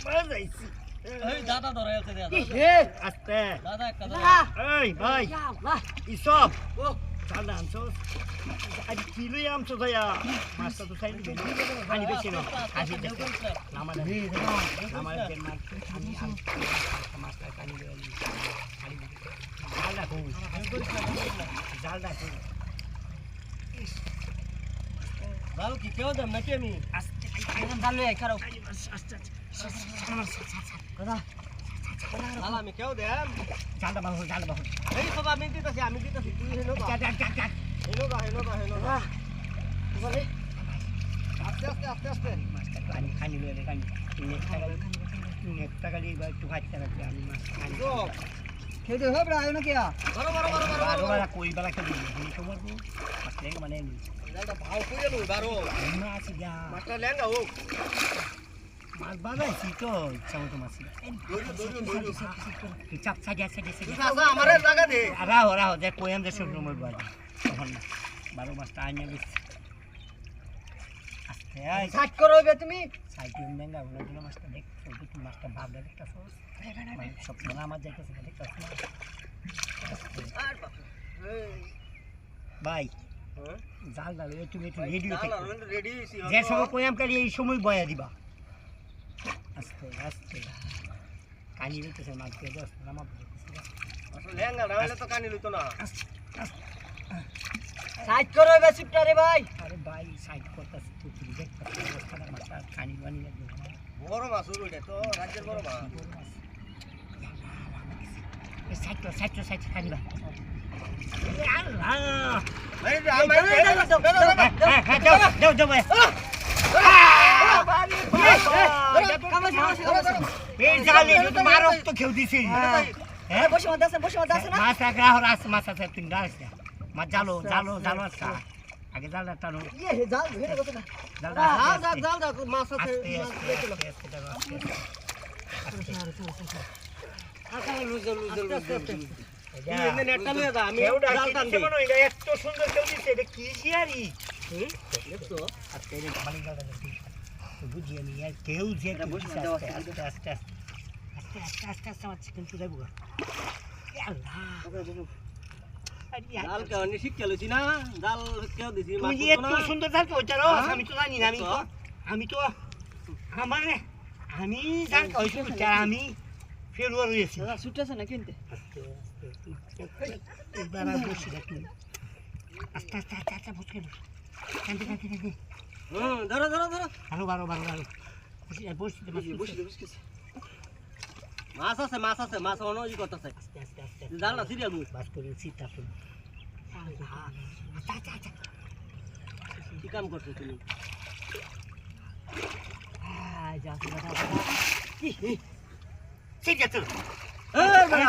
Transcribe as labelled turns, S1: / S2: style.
S1: বাজাইছি
S2: এই দাদা ধরে আছে দাদা
S1: হে আস্তে
S2: দাদা একটা
S1: এই ভাই ইসব ও চালা আনছস আজ কিলো আমছো দয়া মাছটা তো চাইলি দিন পানি বেশি না আসি দেখো নামালে নামালে দেন মাছ আমি মাছটা পানি দিয়ে খালি জাল রাখো জাল রাখো
S2: ভালো কি কেউ দেন নাকি আমি
S1: আস্তে
S2: একদম জাল লই খারাপ
S1: আস্তে
S2: দাদা দাদা আমি কেউ দেন
S1: জালটা বাহু
S2: এই সব আমি দিতেছি তুই হেলো বা হেলো বা বলে আস্তে
S1: মাছটা পানি খানি লয়ে খানি নেকটা গালি বা একটু খাইতে রাখবে আমি মাছ খানি
S2: খেতে হবে আয় না কিয়া
S1: বারো কই বেলা খেলি তুমি তো বলবো আসলে মানে
S2: দাদা ভাও কইলো বারো
S1: মাছ যা
S2: মাছটা লেঙ্গা হোক
S1: মাছ বাজাইছি তো ইচ্ছা মতো মাছ চাপ সাজা
S2: আমারে জায়গা দে
S1: রাহো যে কোয়াম যে সব রুমের বাজে তখন বারো মাছটা আইনে গেছি আস্তে
S2: সাইড করবে তুমি
S1: সাইকেল মেঙ্গা ওগুলো মাছটা দেখছো তুমি মাছটা ভাবলে একটা সস সব মনে আমার যাইতেছে দেখতে ভাই জাল ডাল তুমি একটু রেডি যে সময় কোয়াম কালি এই সময় বয়া দিবা আস্তে আস্তে কানি লইতেছে মাছ দিয়ে দশ নামা
S2: লেঙ্গা না হলে তো কানি লইতো না
S1: আস্তে
S2: সাইড করবে সিপটারে ভাই
S1: আরে ভাই সাইড করতেছি তো তুমি দেখতে অবস্থাটা মাছটা কানি বানি লাগবে
S2: বড় মাছ ওইটা তো রাজ্যের বড় মাছ
S1: সাইড কানি বা আল্লাহ
S2: ভাই
S1: যাও ভাই এই জালে তো মারক তো খেউ দিছি হ্যাঁ
S2: বসে মাছ না
S1: মাছ আগ্রাহর আছে মাছ আছে তিন ডাস মাছ জালো আছে আগে জালটা টানো
S2: এই জাল হেরে গেছে না জাল মাছ আছে নেটটা লয়ে যা আমি জাল টান দিই
S1: এটা এত সুন্দর খেউ দিছে এটা কি জিয়ারি
S2: দেখছো
S1: আজকে এটা বালি জালটা বুঝি আমি আর কেউ যে আস্তে আমার চিকেন তো যাবো
S2: জাল কেউ নি শিখ কেলছি না জাল কেউ দিছি মাছ
S1: তুই এত সুন্দর জাল ওইটা আমি তো জানি না আমি তো আমি জাল কইছি আমি ফেলুয়ার হয়েছি
S2: ছুটতেছে না কিনতে
S1: বাবা বসে রাখি আস্তে বসে কান্দি
S2: ধরো
S1: ভালো বসে
S2: মাছ আছে মাছ অন্য ই করতেছে জাল না সিরিয়াল মুখ
S1: বাস করে সিটা ফুল
S2: কি কাম করছো তুমি
S1: সিটা তো